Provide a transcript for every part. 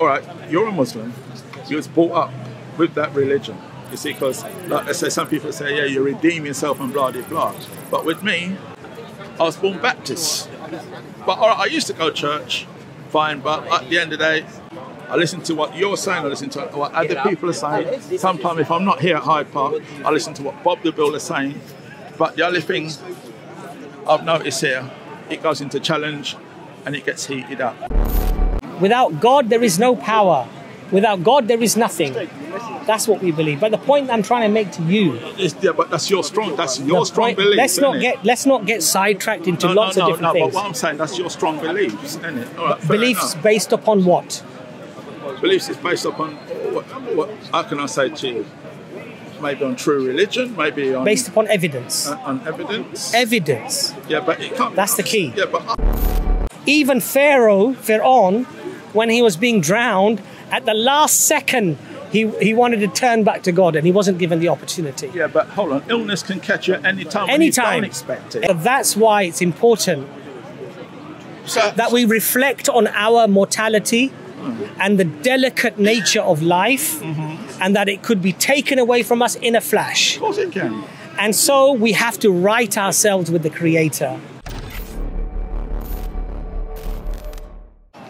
All right, you're a Muslim. You was brought up with that religion. You see, because like I say, some people say, yeah, you redeem yourself and blah, blah, blah. But with me, I was born Baptist. But all right, I used to go to church, fine, but at the end of the day, I listen to what you're saying, I listen to what other people are saying. Sometimes if I'm not here at Hyde Park, I listen to what Bob the Builder is saying. But the only thing I've noticed here, it goes into challenge and it gets heated up. Without God, there is no power. Without God, there is nothing. That's what we believe. But the point I'm trying to make to you is, yeah, but that's your strong belief. Let's not get sidetracked into lots of different things. But what I'm saying, that's your strong beliefs, isn't it? All right, beliefs based upon what? Beliefs is based upon what? How can I say to you? Maybe on true religion, maybe on based upon evidence. On evidence. Evidence. Yeah, but it can't. That's the key. Yeah, but even Pharaoh, when he was being drowned, at the last second, he wanted to turn back to God, and he wasn't given the opportunity. Yeah, but hold on, illness can catch you at any time. When you don't expect it. So that's why it's important that we reflect on our mortality and the delicate nature of life, and that it could be taken away from us in a flash. Of course it can. And so we have to right ourselves with the Creator.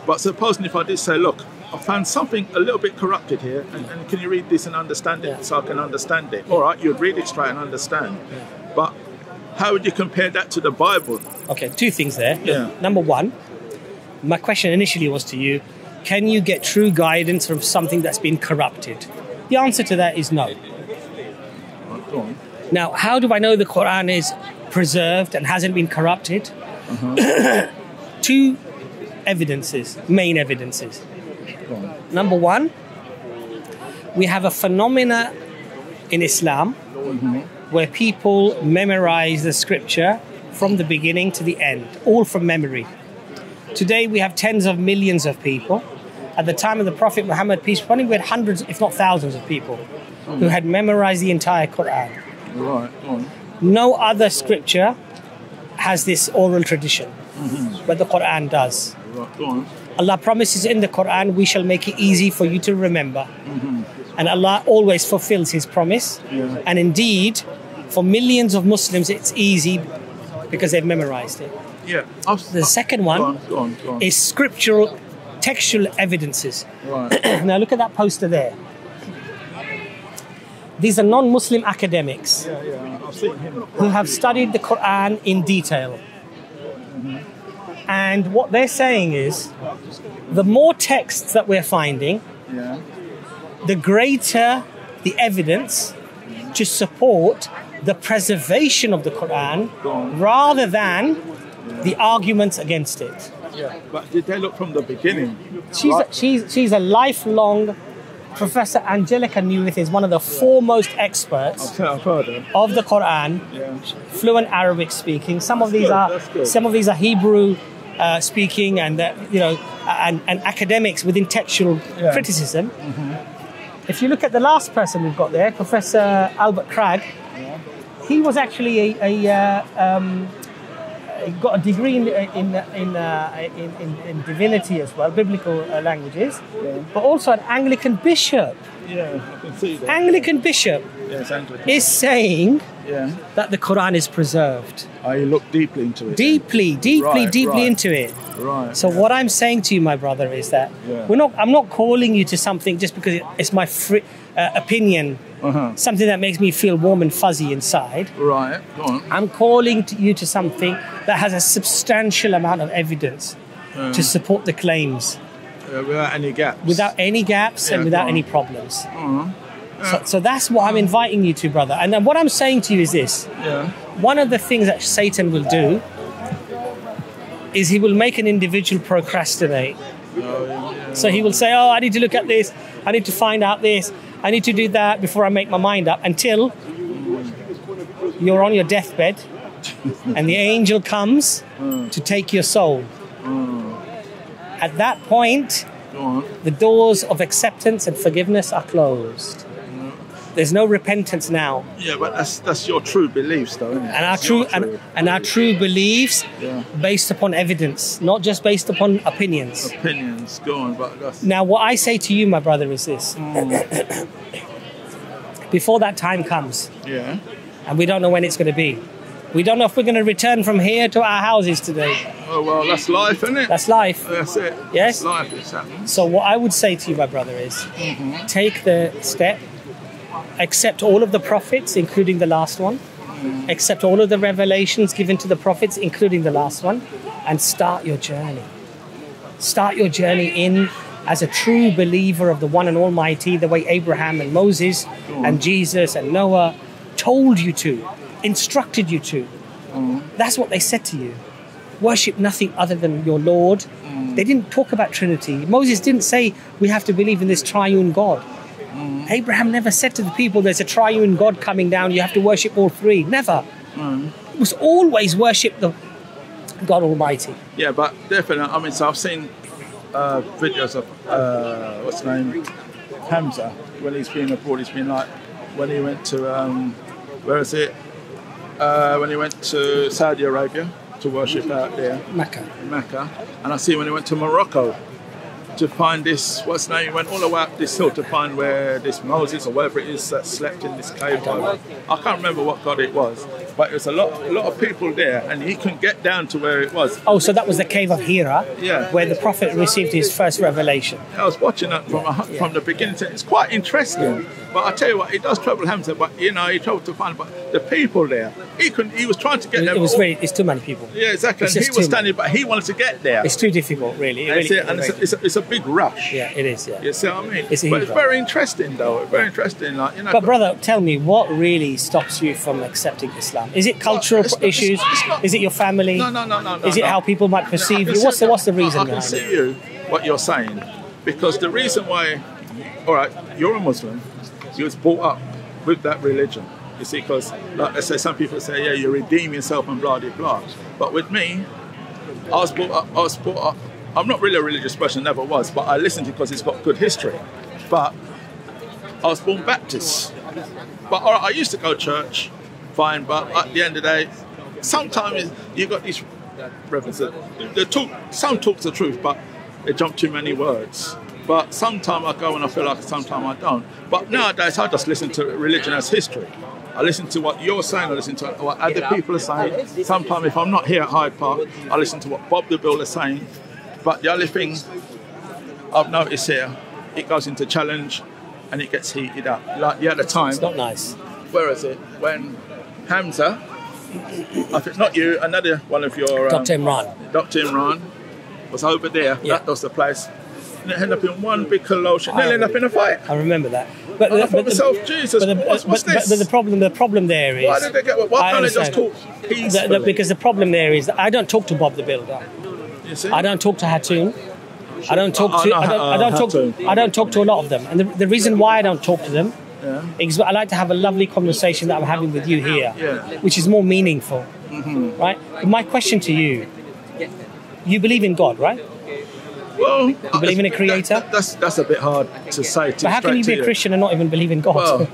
But supposing if I did say, look, I found something a little bit corrupted here, and can you read this and understand it so I can understand it? All right, you'd read it straight and understand. Yeah. But how would you compare that to the Bible? Okay, two things there. Yeah. Number one, my question initially was to you, can you get true guidance from something that's been corrupted? The answer to that is no. Right, go on. Now, how do I know the Quran is preserved and hasn't been corrupted? Two evidences, main evidences. Number one, we have a phenomena in Islam where people memorize the scripture from the beginning to the end, all from memory. Today we have tens of millions of people. At the time of the Prophet Muhammad, peace be upon him, we had hundreds, if not thousands of people who had memorized the entire Quran. Right, go on. No other scripture has this oral tradition, but the Quran does. Right, go on. Allah promises in the Quran, we shall make it easy for you to remember. And Allah always fulfills His promise. Yeah. And indeed, for millions of Muslims, it's easy because they've memorized it. Yeah. The second one go on. is scriptural, textual evidences. Right. Now look at that poster there. These are non-Muslim academics I've seen him. who have studied the Quran in detail. And what they're saying is, the more texts that we're finding, the greater the evidence to support the preservation of the Quran rather than the arguments against it. Yeah, but did they look from the beginning? She's a lifelong. Professor Angelica Newith is one of the foremost experts I've heard her. of the Quran, fluent Arabic speaking. Some of these are Hebrew speaking, and and academics within textual criticism. If you look at the last person we've got there, Professor Albert Cragg, he was actually he got a degree in divinity as well, biblical languages, but also an Anglican bishop. Yeah, I can see that. Anglican bishop is saying that the Quran is preserved. You look deeply into it. Deeply into it. Right. So what I'm saying to you, my brother, is that I'm not calling you to something just because it's my opinion, something that makes me feel warm and fuzzy inside. Right, go on. I'm calling you to something that has a substantial amount of evidence to support the claims. Without any gaps. Without any gaps and without any problems. So that's what I'm inviting you to, brother. And then what I'm saying to you is this. One of the things that Satan will do is he will make an individual procrastinate. So he will say, oh, I need to look at this. I need to find out this. I need to do that before I make my mind up, until you're on your deathbed and the angel comes to take your soul. At that point, the doors of acceptance and forgiveness are closed. There's no repentance now. Yeah, but that's your true beliefs, though, isn't it? And our true beliefs, based upon evidence, not just based upon opinions. Opinions, go on, but that's... Now, what I say to you, my brother, is this: before that time comes, and we don't know when it's going to be. We don't know if we're going to return from here to our houses today. Oh, well, that's life, isn't it? That's life. That's it. Yes? It's life, it's happening. So what I would say to you, my brother, is take the step, accept all of the prophets, including the last one, accept all of the revelations given to the prophets, including the last one, and start your journey. Start your journey in as a true believer of the one and almighty, the way Abraham and Moses and Jesus and Noah told you to, instructed you to. That's what they said to you. Worship nothing other than your Lord. They didn't talk about Trinity. Moses didn't say we have to believe in this triune God. Abraham never said to the people there's a triune God coming down, you have to worship all three. Never. It was always worship the God Almighty. Yeah, but definitely, I mean, so I've seen videos of, what's his name, Hamza, when he's been abroad. He's been like, when he went to, where is it? When he went to Saudi Arabia to worship out there. Mecca. And I see when he went to Morocco to find this, what's his name, he went all the way up this hill to find where this Moses or whatever it is that slept in this cave. I can't remember what God it was, but there's a lot of people there, and he couldn't get down to where it was. Oh, so that was the cave of Hira, where the prophet received his first revelation. I was watching that from the beginning. It's quite interesting. But I tell you what, it does trouble Hamza. But he troubled to find. But the people there, he couldn't. He was trying to get there. It's too many people. Yeah, exactly. And he was standing, but he wanted to get there. It's too difficult, really. It's a big rush. Yeah, it is. Yeah. You see what I mean? It's very interesting, though. Very interesting. Like, But brother, tell me, what really stops you from accepting Islam? Is it cultural issues? Is it your family? No. Is it how people might perceive you? What's the reason? I can see you what you're saying, because the reason why, all right, you're a Muslim. You was brought up with that religion. You see, because like I say, some people say, yeah, you redeem yourself and blah, blah, blah. But with me, I was brought up. I'm not really a religious person, never was, but I listened to it because it's got good history. But I was born Baptist. But all right, I used to go to church, fine, but at the end of the day, sometimes you got these reverends that some talk the truth, but they jump too many words. But sometimes I go and I feel like sometimes I don't. But nowadays I just listen to religion as history. I listen to what you're saying, I listen to what other people are saying. Sometimes if I'm not here at Hyde Park, I listen to what Bob the Builder is saying. But the only thing I've noticed here, it goes into challenge and it gets heated up. Like the other time. It's not nice. Where is it? When Hamza, I think not you, another one of your... Dr. Imran was over there. Yeah. That was the place. And it ended up in one big collision. It ended up in a fight. I remember that. But I thought myself, Jesus, what's this? But the problem there is... Why did they get... Why can't they just talk peacefully? Because the problem there is that I don't talk to Bob the Builder. You see? I don't talk to Hatun. I don't talk to a lot of them. And the reason why I don't talk to them is I like to have a lovely conversation that I'm having with you here, which is more meaningful. Right? But my question to you, you believe in God, right? Well, you believe in a creator? That's a bit hard to say. But how can you be a Christian and not even believe in God? Well,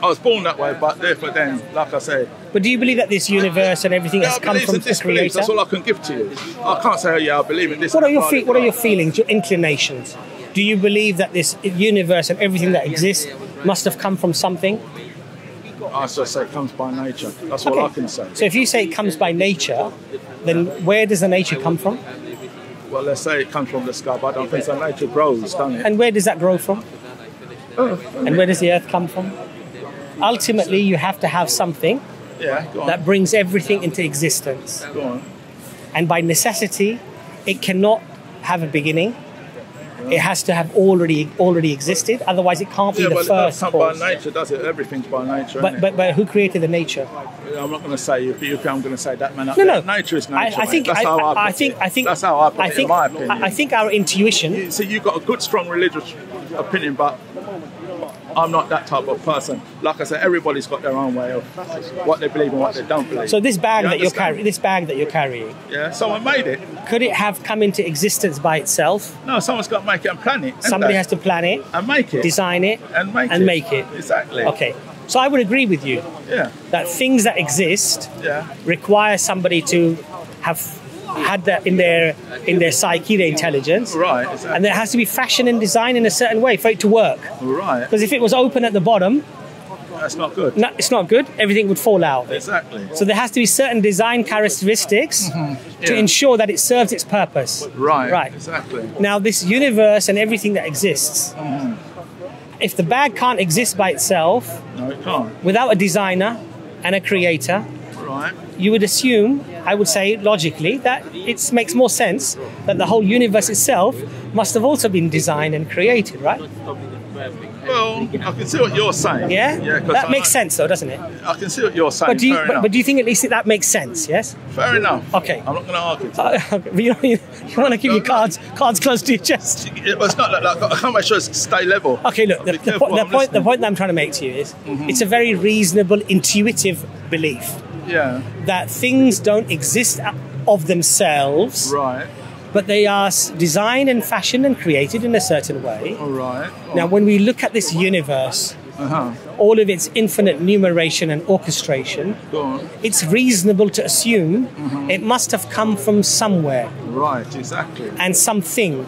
I was born that way, but therefore then, like I say... But do you believe that this universe and everything has come from a creator? That's all I can give to you. I can't say, oh yeah, I believe in this. What are your feelings, your inclinations? Do you believe that this universe and everything that exists must have come from something? I just say it comes by nature. That's all I can say. So if you say it comes by nature, then where does the nature come from? Well, let's say it comes from the sky, but I don't think so. Nature grows, doesn't it? And where does that grow from? And where does the earth come from? Ultimately, you have to have something that brings everything into existence. Go on. And by necessity, it cannot have a beginning. It has to have already existed. Otherwise, it can't be the first that's not cause. by nature, does it? Everything's by nature. But who created the nature? I'm not going to say you. I'm going to say that man. No. Nature is nature. I think that's how I put it. That's how I put it, in my opinion. I think our intuition. You've got a good, strong religious opinion, but I'm not that type of person. Like I said, everybody's got their own way of what they believe and what they don't believe. So this bag that you're carrying, yeah, someone made it. Could it have come into existence by itself? No, someone's got to make it and plan it. Somebody has to plan it. And make it. Design it. And make it. Exactly. Okay. So I would agree with you. Yeah. That things that exist require somebody to have had that in their psyche, their intelligence. Right. Exactly. And there has to be fashion and design in a certain way for it to work. Right. Because if it was open at the bottom, that's not good. No, it's not good. Everything would fall out. Exactly. So there has to be certain design characteristics to ensure that it serves its purpose. Right. Right. Exactly. Now, this universe and everything that exists, if the bag can't exist by itself, no, it can't. Without a designer and a creator, right, you would assume, I would say logically, that it makes more sense that the whole universe itself must have also been designed and created, right? Well, I can see what you're saying. Yeah? Yeah, that makes sense though, doesn't it? I can see what you're saying. But do you think at least that makes sense, yes? Fair enough. Okay. I'm not going to argue. But you want to keep your cards close to your chest. It's not like that. I can't make sure it's stay level. Okay, look, the point that I'm trying to make to you is it's a very reasonable, intuitive belief. Yeah. That things don't exist of themselves. Right. But they are designed and fashioned and created in a certain way. All right. Now, when we look at this universe, all of its infinite numeration and orchestration, it's reasonable to assume it must have come from somewhere. Right, exactly. And something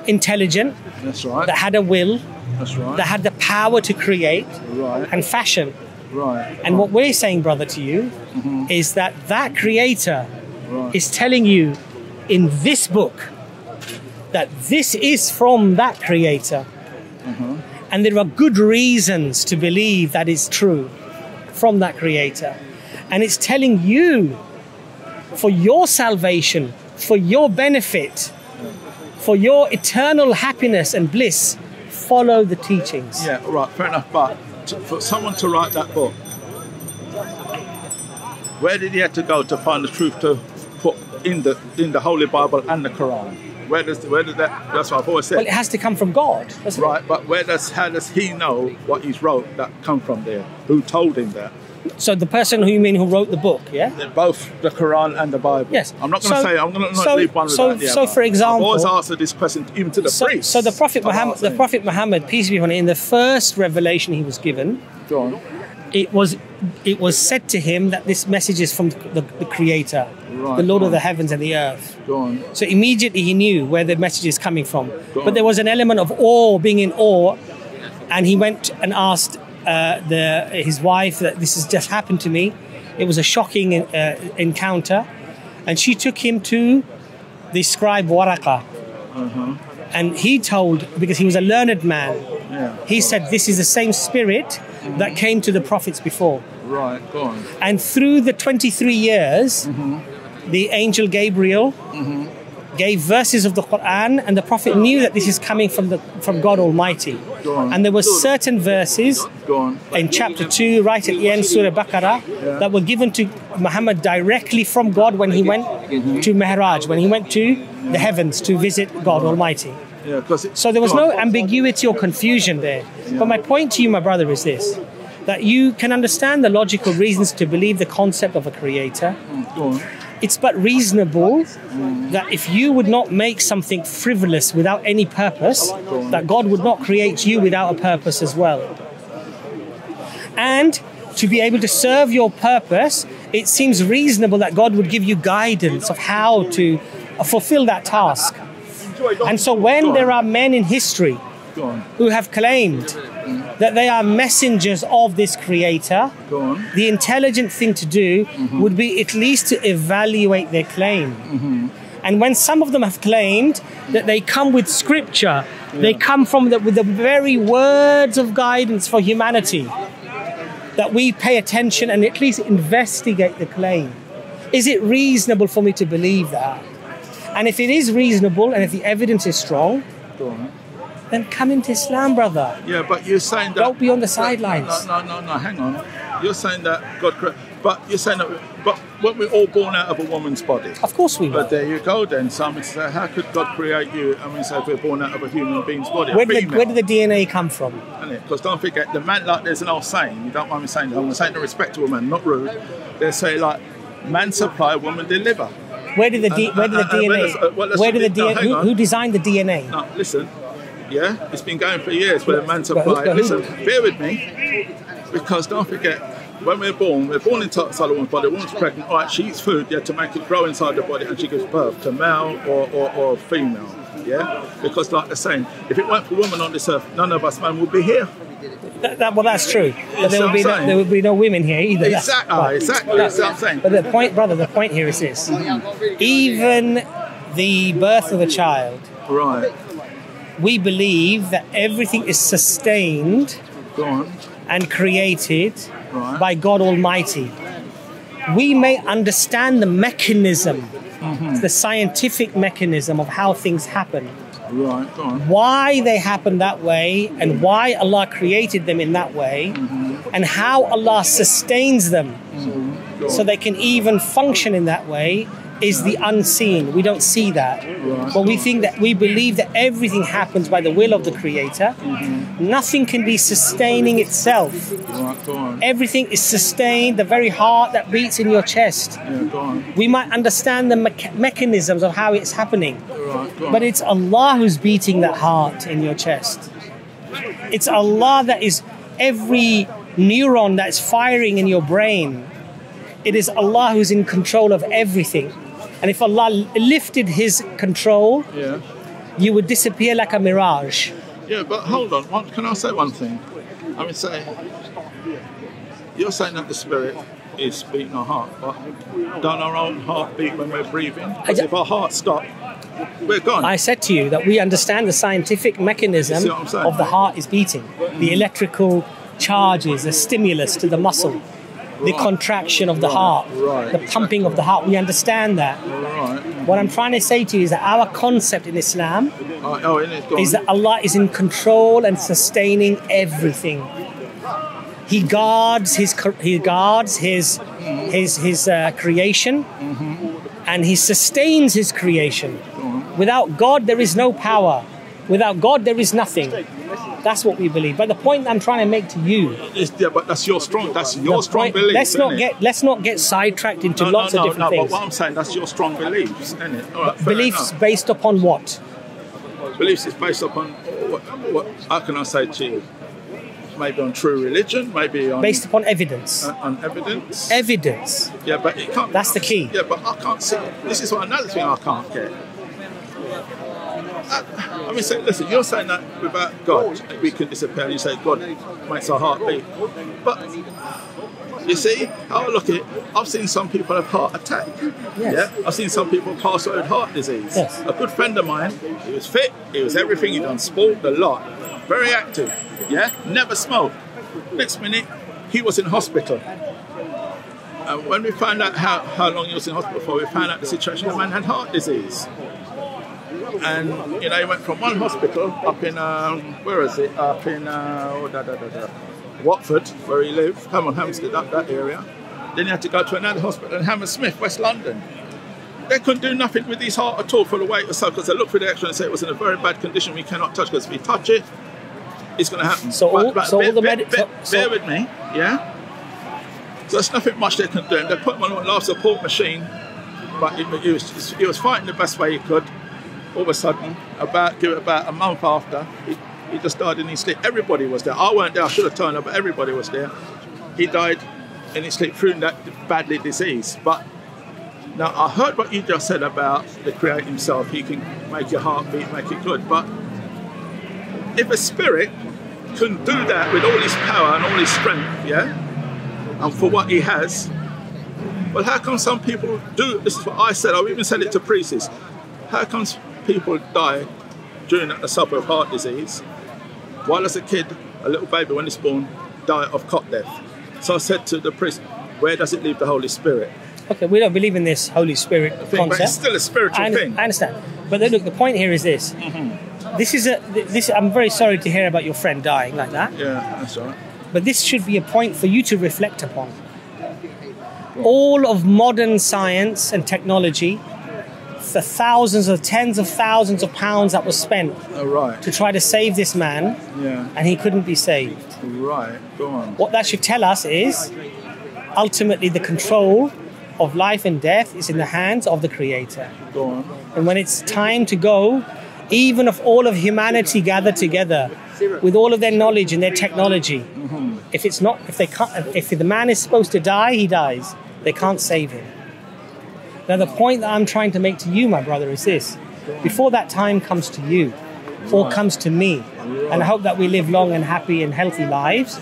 intelligent. That's right. That had a will. That's right. That had the power to create and fashion. Right. And what we're saying, brother, to you is that creator is telling you in this book that this is from that creator. And there are good reasons to believe that is true from that creator. And it's telling you, for your salvation, for your benefit, for your eternal happiness and bliss, follow the teachings. Yeah, right, fair enough. But for someone to write that book, where did he have to go to find the truth to put in the Holy Bible and the Quran? Where does that? That's what I've always said. Well, it has to come from God, doesn't right, it? But how does he know what he's wrote that come from there? Who told him that? So the person who wrote the book, yeah? Both the Quran and the Bible. Yes. I'm not going to say. I'm going to leave one without the other. So, for example, I've always answered this question even to the priests. So the Prophet Muhammad, peace be upon him, in the first revelation he was given, go on. It was said to him that this message is from the Creator, the Lord of the heavens and the earth. Go on. So immediately he knew where the message is coming from. But there was an element of awe, being in awe, and he went and asked his wife that this has just happened to me. It was a shocking encounter, and she took him to the scribe Waraqah. And he told, because he was a learned man, he said this is the same spirit that came to the prophets before. Right, go on. And through the 23 years, the angel Gabriel gave verses of the Quran, and the Prophet knew that this is coming from God Almighty. And there were certain verses in chapter 2, right at the end, Surah Baqarah, that were given to Muhammad directly from God when he went to Mi'raj, when he went to the heavens to visit God Almighty. Yeah, so there was no ambiguity or confusion there. But my point to you, my brother, is this: that you can understand the logical reasons to believe the concept of a creator. It's but reasonable that if you would not make something frivolous without any purpose, that God would not create you without a purpose as well. And to be able to serve your purpose, it seems reasonable that God would give you guidance of how to fulfill that task. And so when there are men in history who have claimed that they are messengers of this creator, the intelligent thing to do would be at least to evaluate their claim. And when some of them have claimed that they come with scripture, they come from with the very words of guidance for humanity, that we pay attention and at least investigate the claim. Is it reasonable for me to believe that? And if it is reasonable and if the evidence is strong, then come into Islam, brother. Yeah, but you're saying that... Don't be on the sidelines. No, hang on. You're saying that God... But you're saying that... But weren't we all born out of a woman's body? Of course we were. But there you go then. Some say, how could God create you? I mean, so if we're born out of a human being's body. Where did the DNA come from? Because don't forget, the man, like there's an old saying, you don't mind me saying, I'm saying to respect to a man, not rude. They say, like, man supply, woman deliver. Where did the DNA? Where did the DNA? Who designed the DNA? No, listen. Yeah, it's been going for years where man supply. Listen, bear with me, because don't forget, when we're born inside a woman's body. The woman's pregnant. All right, she eats food, to make it grow inside the body, and she gives birth to male or female. Yeah, because like they're saying, if it weren't for women on this earth, none of us men would be here. Well, that's true. But there would be no women here either. Exactly. That's what I'm saying. But the point, brother, the point here is this: even the birth of a child, right? We believe that everything is sustained and created by God Almighty. We may understand the mechanism, the scientific mechanism of how things happen. Right, go on. Why they happen that way, and why Allah created them in that way, and how Allah sustains them so they can even function in that way, is the unseen. We don't see that. Right. But we believe that everything happens by the will of the Creator. Nothing can be sustaining itself. Right, go on. Everything is sustained, the very heart that beats in your chest. Yeah, go on. We might understand the mechanisms of how it's happening. Right, go on. But it's Allah who's beating that heart in your chest. It's Allah that is every neuron that's firing in your brain. It is Allah who's in control of everything. And if Allah lifted His control, you would disappear like a mirage. Yeah, but hold on. Can I say one thing? I mean, you're saying that the spirit is beating our heart, but don't our own heart beat when we're breathing? Because if our heart stopped, we're gone. I said to you that we understand the scientific mechanism of the heart is beating. The electrical charges, the stimulus to the muscle. The contraction of the heart, the pumping of the heart. We understand that. What I'm trying to say to you is that our concept in Islam is that Allah is in control and sustaining everything. He guards His creation, and He sustains His creation. Without God, there is no power. Without God, there is nothing. That's what we believe. But the point I'm trying to make to you, but that's your strong belief. Let's not get sidetracked into lots of different things. But what I'm saying, that's your strong beliefs, isn't it? Right, beliefs based upon what? Beliefs is based upon what? How can I say to you? Maybe on true religion, maybe on based upon evidence. On evidence. Evidence. Yeah, but it can't. That's the key. Yeah, but I can't see. This is another thing I can't get. I mean, listen, you're saying that without God, we can disappear, and you say God makes our heart beat. But, you see, how I look at it, I've seen some people have heart attack. Yes. Yeah? I've seen some people pass away with heart disease. Yes. A good friend of mine, he was fit, he was everything, he done sport, a lot. Very active, yeah? Never smoked. Next minute, he was in hospital. And when we found out how long he was in hospital for, we found out the situation, the man had heart disease. And he went from one hospital up in where is it? Up in Watford, where he lived, Hampstead, up that area. Then he had to go to another hospital in Hammersmith, West London. They couldn't do nothing with his heart at all for the weight or so, because they looked for the X-ray and said it was in a very bad condition. We cannot touch, because if we touch it, it's going to happen. Bear with me, yeah. So there's nothing much they can do. And they put him on a life support machine, but he was fighting the best way he could. All of a sudden, about a month after, he just died in his sleep. Everybody was there. I weren't there, I should have turned up, but everybody was there. He died in his sleep through that badly disease. But now, I heard what you just said about the Creator Himself. He can make your heart beat, make it good. But if a spirit can do that with all his power and all his strength, yeah, and for what he has, well, how come some people do? This is what I said. I've even said it to priests. How comes people die during the suffer of heart disease, while as a kid, a little baby when it's born, die of cot death? So I said to the priest, where does it leave the Holy Spirit? Okay, we don't believe in this Holy Spirit concept. But it's still a spiritual thing. I understand. But then, look, the point here is this. This I'm very sorry to hear about your friend dying like that. Yeah, that's all right. But this should be a point for you to reflect upon. All of modern science and technology, the tens of thousands of pounds that was spent to try to save this man, and he couldn't be saved. Right, go on. What that should tell us is, ultimately, the control of life and death is in the hands of the Creator. Go on. And when it's time to go, even if all of humanity gather together with all of their knowledge and their technology, if the man is supposed to die, he dies. They can't save him. Now, the point that I'm trying to make to you, my brother, is this. Before that time comes to you, or comes to me, and I hope that we live long and happy and healthy lives,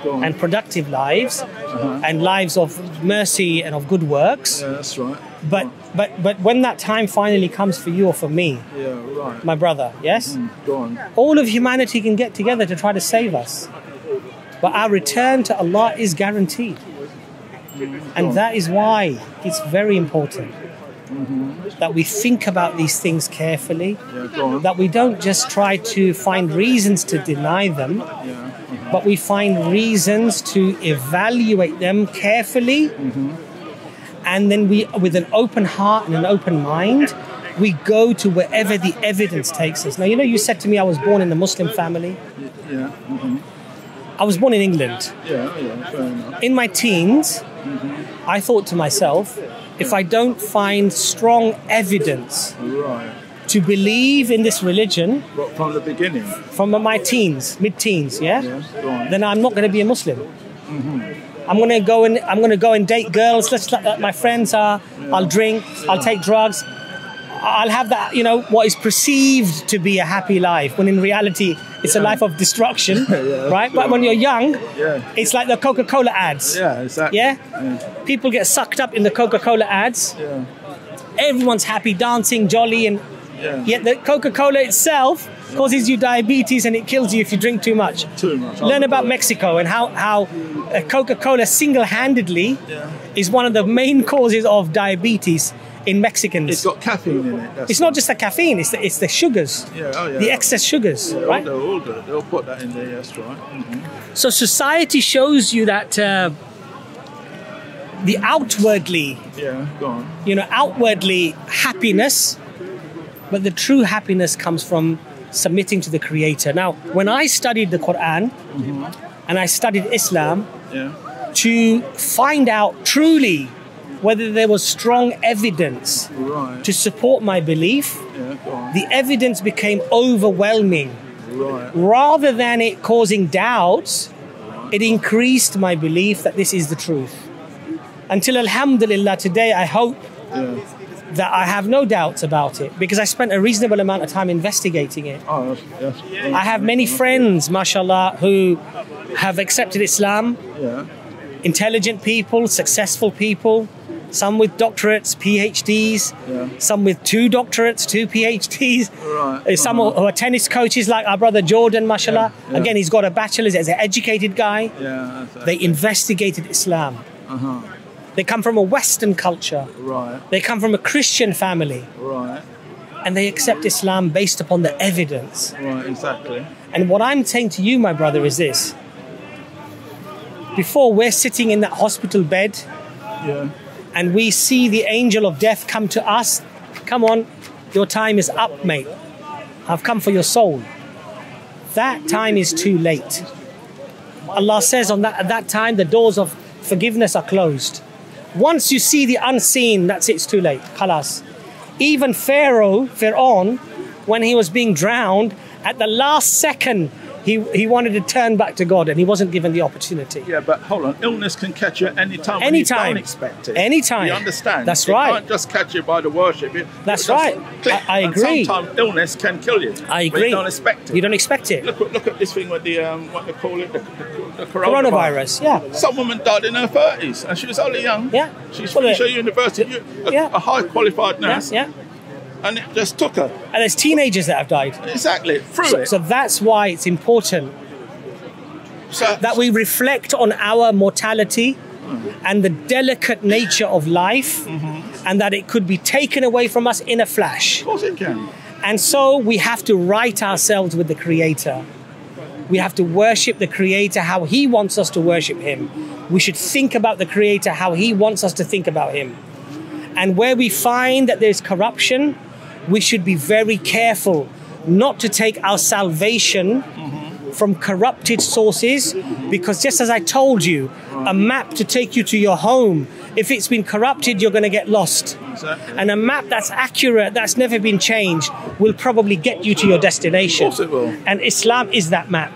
and productive lives, and lives of mercy and of good works. Yeah, that's right. But when that time finally comes for you or for me, my brother, yes? Go on. All of humanity can get together to try to save us. But our return to Allah is guaranteed. And that is why it's very important that we think about these things carefully, that we don't just try to find reasons to deny them, but we find reasons to evaluate them carefully, and then we, with an open heart and an open mind, we go to wherever the evidence takes us. Now, you know, you said to me I was born in a Muslim family. Yeah. I was born in England. Yeah, fair enough. In my teens, I thought to myself, if I don't find strong evidence to believe in this religion, from the beginning, from my teens, mid-teens, then I'm not going to be a Muslim. I'm going to go and date girls just like my friends are. I'll drink. I'll take drugs. I'll have that, you know, what is perceived to be a happy life, when in reality it's a life of destruction, right? But when you're young, it's like the Coca-Cola ads. Yeah, exactly. Yeah? People get sucked up in the Coca-Cola ads. Everyone's happy, dancing, jolly, and yet the Coca-Cola itself causes you diabetes and it kills you if you drink too much. Learn about Mexico and how Coca-Cola single-handedly is one of the main causes of diabetes in Mexicans. It's got caffeine in it. It's not just the caffeine, it's the sugars. The excess sugars, right? They'll put that in there, that's right. So society shows you that the outwardly, go on. you know, outwardly happiness, but the true happiness comes from submitting to the Creator. Now, when I studied the Quran and I studied Islam to find out truly whether there was strong evidence to support my belief, the evidence became overwhelming. Rather than it causing doubts, it increased my belief that this is the truth. Until, alhamdulillah, today I hope that I have no doubts about it, because I spent a reasonable amount of time investigating it. I have many friends, mashallah, who have accepted Islam, intelligent people, successful people, some with doctorates, PhDs, some with 2 doctorates, 2 PhDs, some who are tennis coaches like our brother Jordan, mashallah. Again, he's got a bachelor's, as an educated guy. They investigated Islam. They come from a Western culture. They come from a Christian family. And they accept Islam based upon the evidence. Exactly. And what I'm saying to you, my brother, is this. Before we're sitting in that hospital bed, and we see the angel of death come to us, come on, your time is up, mate. I've come for your soul. That time is too late. Allah says at that time, the doors of forgiveness are closed. Once you see the unseen, that's it, it's too late. Khalas. Even Pharaoh, when he was being drowned, at the last second, he wanted to turn back to God, and he wasn't given the opportunity. Yeah, but hold on. Illness can catch you at any time. When you don't expect it. Anytime. You understand? That's right. You can't just catch you by the worship. That's right. I agree. Sometimes illness can kill you. I agree. But you don't expect it. You don't expect it. Look at this thing with the what they call it, the coronavirus. Yeah. Some woman died in her 30s, and she was only young. Yeah. She's finished her university. A high qualified nurse. Yeah. And it just took her. And there's teenagers that have died. Exactly, through it. So that's why it's important that we reflect on our mortality and the delicate nature of life, and that it could be taken away from us in a flash. Of course it can. And so we have to right ourselves with the Creator. We have to worship the Creator how He wants us to worship Him. We should think about the Creator how He wants us to think about Him. And where we find that there's corruption, we should be very careful not to take our salvation from corrupted sources, because just as I told you, a map to take you to your home, if it's been corrupted, you're going to get lost. Exactly. And a map that's accurate, that's never been changed, will probably get you to your destination. Of course it will. And Islam is that map.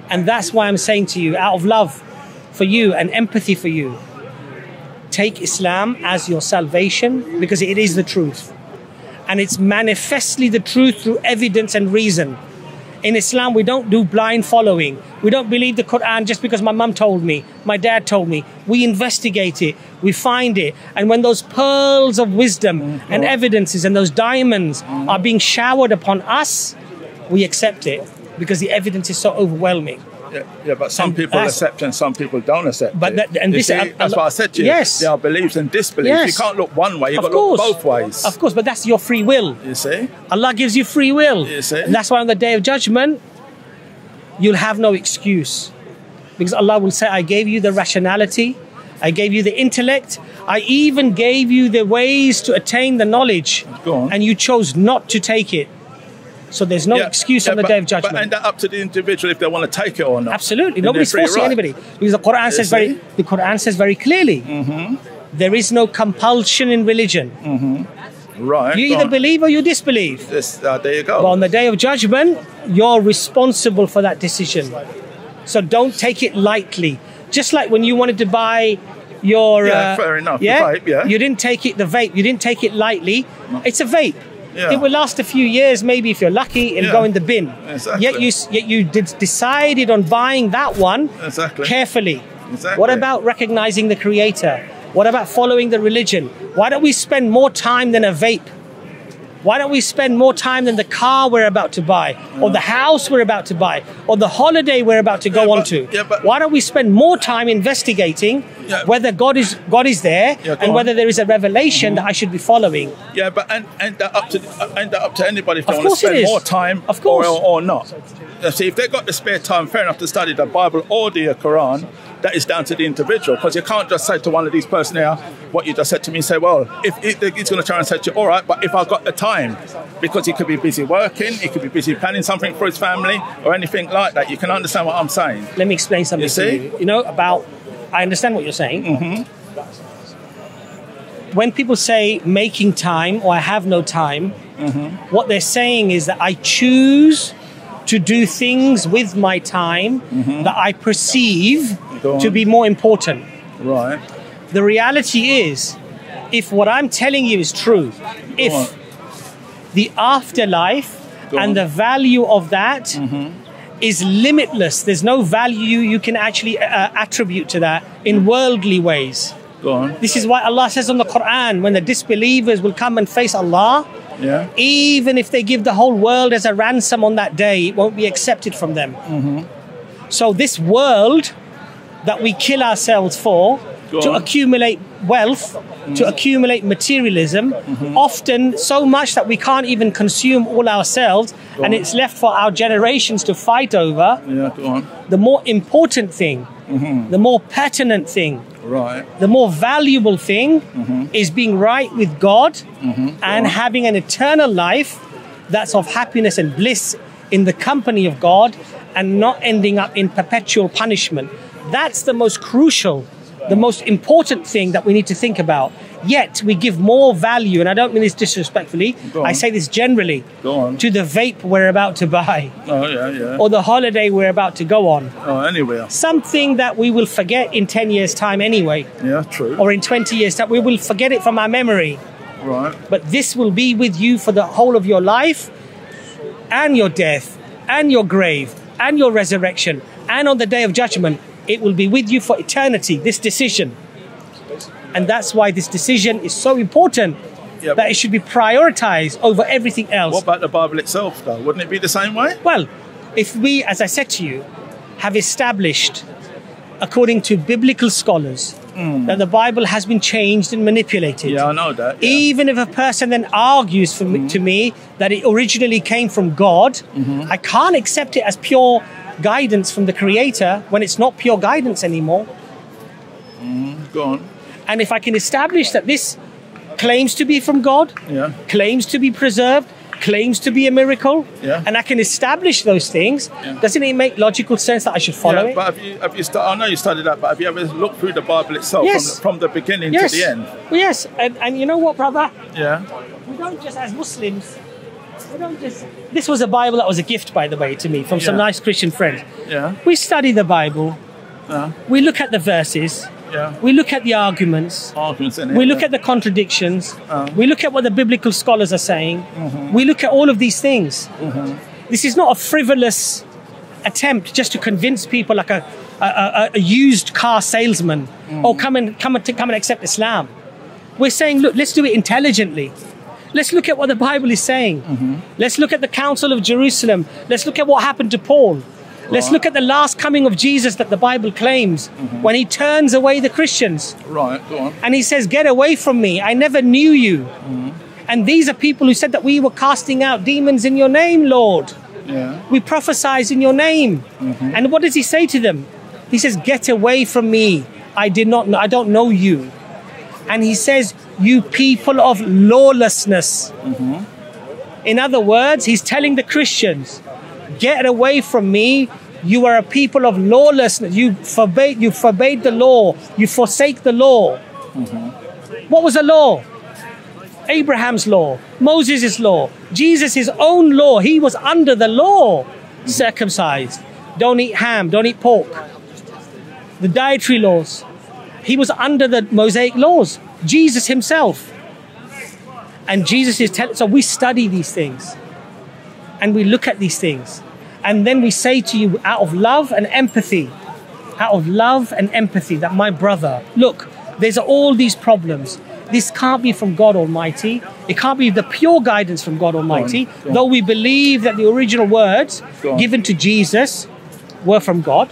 And that's why I'm saying to you, out of love for you and empathy for you, take Islam as your salvation, because it is the truth. And it's manifestly the truth through evidence and reason. In Islam, we don't do blind following. We don't believe the Quran just because my mum told me, my dad told me. We investigate it, we find it. And when those pearls of wisdom and evidences and those diamonds are being showered upon us, we accept it because the evidence is so overwhelming. Yeah, but some people accept and some people don't accept but it. That's what I said to you. Yes. There are beliefs and disbeliefs. Yes. You can't look one way, you've got to look both ways. Of course, but that's your free will. You see? Allah gives you free will. You see? And that's why on the Day of Judgment, you'll have no excuse. Because Allah will say, I gave you the rationality, I gave you the intellect, I even gave you the ways to attain the knowledge. Go on. And you chose not to take it. So there's no excuse on the Day of Judgment. But that's up to the individual if they want to take it or not. Absolutely. Nobody's forcing anybody. Because the Quran says very clearly, there is no compulsion in religion. Right. You either believe or you disbelieve. There you go. But on the Day of Judgment, you're responsible for that decision. So don't take it lightly. Just like when you wanted to buy your... fair enough. The vape, You didn't take it, the vape, you didn't take it lightly. No. It's a vape. Yeah. It will last a few years, maybe if you're lucky, and go in the bin. Exactly. Yet you decided on buying that one carefully. Exactly. What about recognizing the Creator? What about following the religion? Why don't we spend more time than a vape? Why don't we spend more time than the car we're about to buy, or the house we're about to buy, or the holiday we're about to go on to? Why don't we spend more time investigating whether God is there and whether there is a revelation that I should be following? Yeah, but and up to anybody if they want to spend more time or not. See, if they've got the spare time, fair enough to study the Bible or the Quran. That is down to the individual, because you can't just say to one of these persons here what you just said to me and say, well, if he's going to try and say to you, all right, but if I've got the time, because he could be busy working, he could be busy planning something for his family or anything like that. You can understand what I'm saying. Let me explain something to you. You know, I understand what you're saying. When people say making time or I have no time, what they're saying is that I choose to do things with my time that I perceive to be more important. Right. The reality is, if what I'm telling you is true, if the afterlife and the value of that is limitless, there's no value you can actually attribute to that in worldly ways. Go on. This is why Allah says on the Quran, when the disbelievers will come and face Allah, even if they give the whole world as a ransom on that day, it won't be accepted from them. So this world that we kill ourselves for, to accumulate wealth, to accumulate materialism, often so much that we can't even consume all ourselves, and it's left for our generations to fight over. The more important thing, the more pertinent thing, the more valuable thing is being right with God and having an eternal life that's of happiness and bliss in the company of God and not ending up in perpetual punishment. That's the most crucial, the most important thing that we need to think about. Yet we give more value, and I don't mean this disrespectfully, I say this generally, to the vape we're about to buy. Or the holiday we're about to go on. Anywhere. Something that we will forget in 10 years' time anyway. Yeah, true. Or in 20 years' time. We will forget it from our memory. Right. But this will be with you for the whole of your life, and your death, and your grave, and your resurrection, and on the Day of Judgment. It will be with you for eternity, this decision. And that's why this decision is so important, that it should be prioritized over everything else. What about the Bible itself, though? Wouldn't it be the same way? Well, if we, as I said to you, have established, according to biblical scholars, that the Bible has been changed and manipulated. Yeah, I know that. Even if a person then argues to me that it originally came from God, I can't accept it as pure guidance from the Creator when it's not pure guidance anymore. Go on. And if I can establish that this claims to be from God, claims to be preserved, claims to be a miracle, Yeah. and I can establish those things, Yeah. doesn't it make logical sense that I should follow it? But I know you studied that, but have you ever looked through the Bible itself Yes. from the beginning Yes. to the end? Well, yes, and you know what, brother? Yeah. We don't just, as Muslims, we don't just... This was a Bible that was a gift, by the way, to me, from some Yeah. nice Christian friends. Yeah. We study the Bible, Yeah. we look at the verses, Yeah. we look at the arguments, Arguments in it. we look at the contradictions, we look at what the biblical scholars are saying, we look at all of these things. This is not a frivolous attempt just to convince people like a used car salesman, oh, come and accept Islam. We're saying, look, let's do it intelligently. Let's look at what the Bible is saying. Let's look at the Council of Jerusalem. Let's look at what happened to Paul. Let's look at the last coming of Jesus that the Bible claims when he turns away the Christians. Right, go on. And he says, get away from me. I never knew you. And these are people who said that we were casting out demons in your name, Lord. Yeah. We prophesied in your name. And what does he say to them? He says, get away from me. I don't know you. And he says, you people of lawlessness. In other words, he's telling the Christians, get away from me. You are a people of lawlessness. You forbade the law. You forsake the law. What was the law? Abraham's law, Moses' law, Jesus' own law. He was under the law, circumcised. Don't eat ham, don't eat pork. The dietary laws. He was under the Mosaic laws. Jesus himself. And Jesus is telling, so we study these things. And we look at these things. And then we say to you out of love and empathy, that my brother, look, there's all these problems. This can't be from God Almighty. It can't be the pure guidance from God Almighty. Go on. Though we believe that the original words given to Jesus were from God.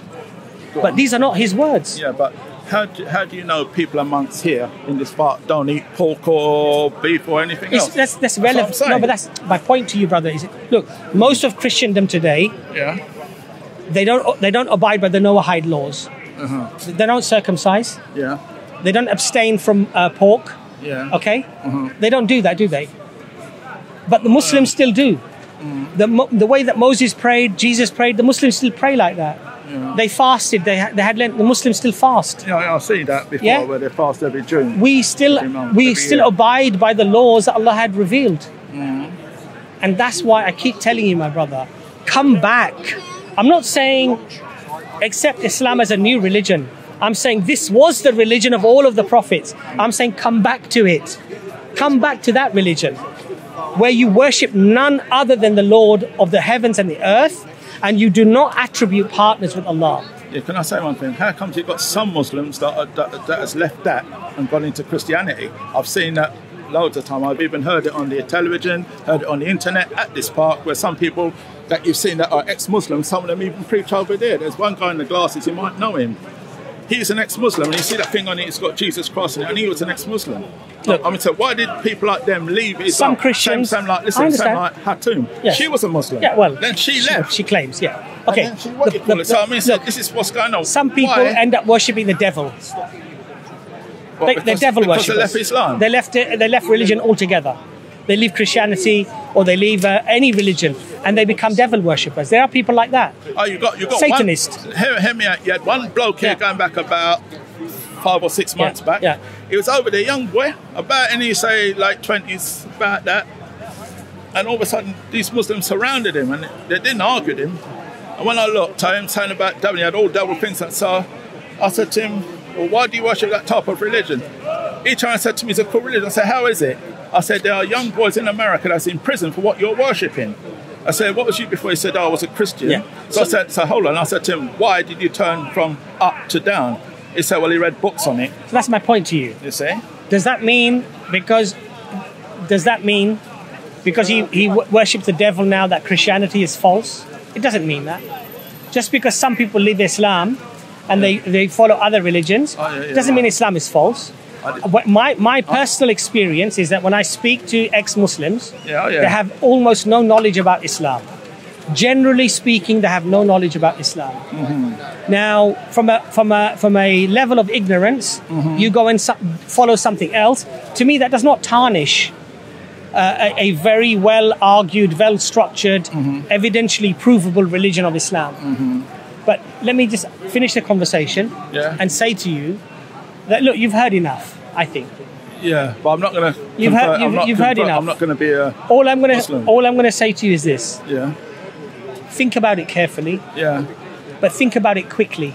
But these are not his words. Yeah, but how do you know people amongst here in this part don't eat pork or beef or anything else? That's relevant. what I'm saying. No, but that's my point to you, brother. Is look, most of Christendom today, Yeah. they don't abide by the Noahide laws. They don't circumcise. Yeah. They don't abstain from pork. Yeah. Okay, they don't do that, do they? But the Muslims still do. The way that Moses prayed, Jesus prayed, the Muslims still pray like that. Yeah. They fasted. They had Lent. The Muslims still fast. Yeah, I've seen that before, Yeah. where they fast every June. We still every year. abide by the laws that Allah had revealed. And that's why I keep telling you, my brother, come back. I'm not saying accept Islam as a new religion. I'm saying this was the religion of all of the prophets. I'm saying come back to it. Come back to that religion where you worship none other than the Lord of the heavens and the earth, and you do not attribute partners with Allah. Yeah, can I say one thing? How comes you've got some Muslims that has left that and gone into Christianity? I've seen that loads of time. I've even heard it on the television, heard it on the internet at this park, where some people that you've seen that are ex-Muslims, some of them even preach over there. There's one guy in the glasses, you might know him. He's an ex-Muslim, and you see that thing on it, it's got Jesus cross in it, and he was an ex-Muslim. Look, I mean, so why did people like them leave Islam? Some Christians... Same like, I listen, understand. same like Hatum. Yes. She was a Muslim. Yeah, well... Then she left. She claims, yeah. Okay. And then she, what do you call it? So I mean, so this is what's going on. Some people end up worshipping the devil. They're devil worshippers. Because they left Islam? They left religion altogether. They leave Christianity or they leave any religion and they become devil worshippers. There are people like that. Oh, you got Satanist. Hear me out. You had one bloke here going back about 5 or 6 months back. Yeah. He was over there, young boy, about any say like 20s, about that. And all of a sudden, these Muslims surrounded him and they didn't argue with him. And when I looked at him saying about devil, he had all devil things. And so I said to him, well, why do you worship that type of religion? He turned and said to me, it's a cool religion. I said, how is it? I said, there are young boys in America that's in prison for what you're worshipping. I said, what was you before? He said, oh, I was a Christian. Yeah. So I said, so hold on. I said to him, why did you turn from up to down? He said, well, he read books on it. So that's my point to you. You see? Does that mean because he worships the devil now that Christianity is false? It doesn't mean that. Just because some people leave Islam and they follow other religions, doesn't mean Islam is false. My personal experience is that when I speak to ex-Muslims, they have almost no knowledge about Islam. Generally speaking, they have no knowledge about Islam. Now, from a level of ignorance, you go and follow something else. To me, that does not tarnish a very well argued, well structured, evidentially provable religion of Islam. But let me just finish the conversation and say to you that, look, you've heard enough, I think. Yeah, but I'm not going to. You've heard enough. I'm not going to be a. All I'm going to say to you is this. Yeah. Think about it carefully. Yeah. But think about it quickly.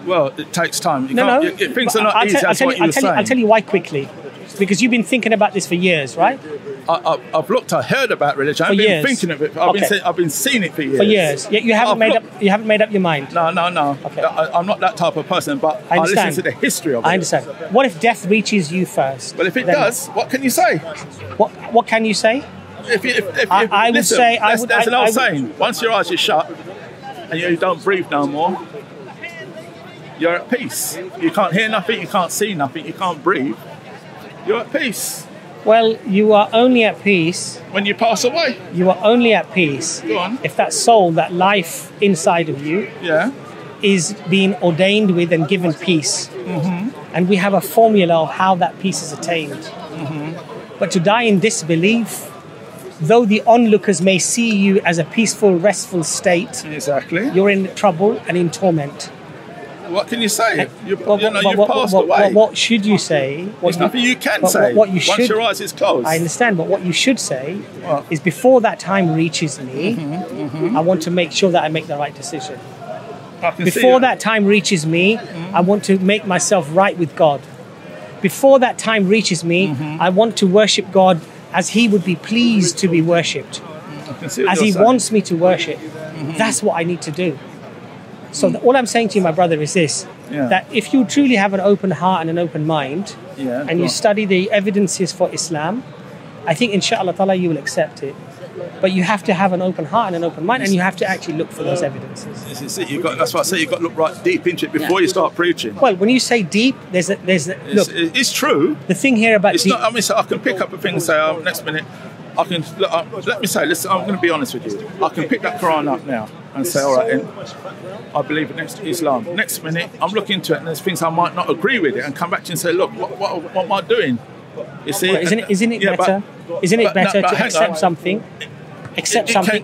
Well, it takes time. Things are not I'll easy. That's what you're saying. I'll tell you why quickly. Because you've been thinking about this for years, right? I heard about religion. I've been thinking of it. I've been seeing it for years. For years. Yet you haven't made up your mind. No. Okay. I'm not that type of person, but I listen to the history of it. I understand. What if death reaches you first? Well, if it does, what can you say? What can you say? I would say there's an old saying: once your eyes are shut and you don't breathe no more, you're at peace. You can't hear nothing, you can't see nothing, you can't breathe. You're at peace. Well, you are only at peace when you pass away. You are only at peace if that soul, that life inside of you, is being ordained with and given peace. And we have a formula of how that peace is attained. But to die in disbelief, though the onlookers may see you as a peaceful, restful state, you're in trouble and in torment. What can you say? You've passed away. What should you say? There's nothing you can say. Once your eyes is closed. I understand, but what you should say is, before that time reaches me, I want to make sure that I make the right decision. Before that time reaches me, I want to make myself right with God. Before that time reaches me, I want to worship God as He would be pleased to be worshipped. As He wants me to worship. That's what I need to do. So all I'm saying to you, my brother, is this, that if you truly have an open heart and an open mind, and you study the evidences for Islam, I think inshallah ta'ala you will accept it. But you have to have an open heart and an open mind, and you have to actually look for those evidences. That's why I say you've got to look right deep into it before you start preaching. Well, when you say deep, look. It's true. The thing here about deep... I can pick up a thing and say, next minute, let me say, listen, I'm going to be honest with you. I can pick that Quran up now and say, all right, then, I believe in Islam. Next minute, I'm looking into it and there's things I might not agree with it, and come back to you and say, look, what am I doing? You see? Well, isn't it better to accept something?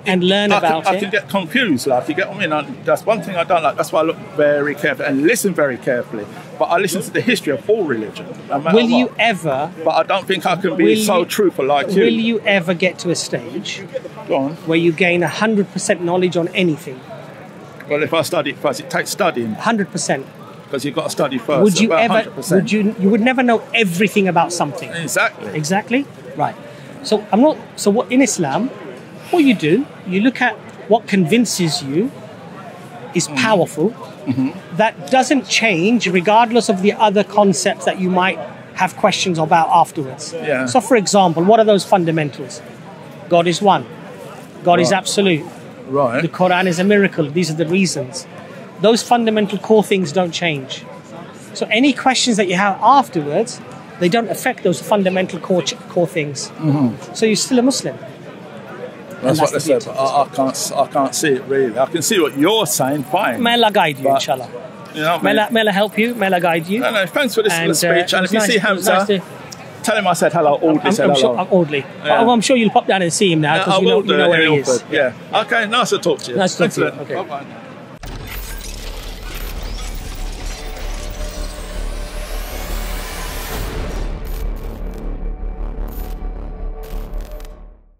And learn about it. I can get confused, like, you get what I mean? That's one thing I don't like. That's why I look very carefully and listen very carefully. But I listen to the history of all religion. Will you ever? But I don't think I can be so truthful like you. Will you ever get to a stage where you gain 100% knowledge on anything? Well, if I study it first, it takes studying. 100%. Because you've got to study first. Would you ever? 100%. You would never know everything about something. Exactly. Right. So what in Islam? What you do, you look at what convinces you is powerful. That doesn't change regardless of the other concepts that you might have questions about afterwards. So, for example, what are those fundamentals? God is one. God is absolute. The Quran is a miracle. These are the reasons. Those fundamental core things don't change. So any questions that you have afterwards, they don't affect those fundamental core things. So you're still a Muslim. That's what they said, but I can't see it really. I can see what you're saying, fine. May Allah guide you, inshallah. You know what I mean? May Allah help you, may Allah guide you. No, thanks for listening to the speech. And if you see Hamza, tell him I said hello. Audley. I'm sure you'll pop down and see him now, because you know where he is. Okay, nice to talk to you. Nice to talk to you. Okay. Bye-bye.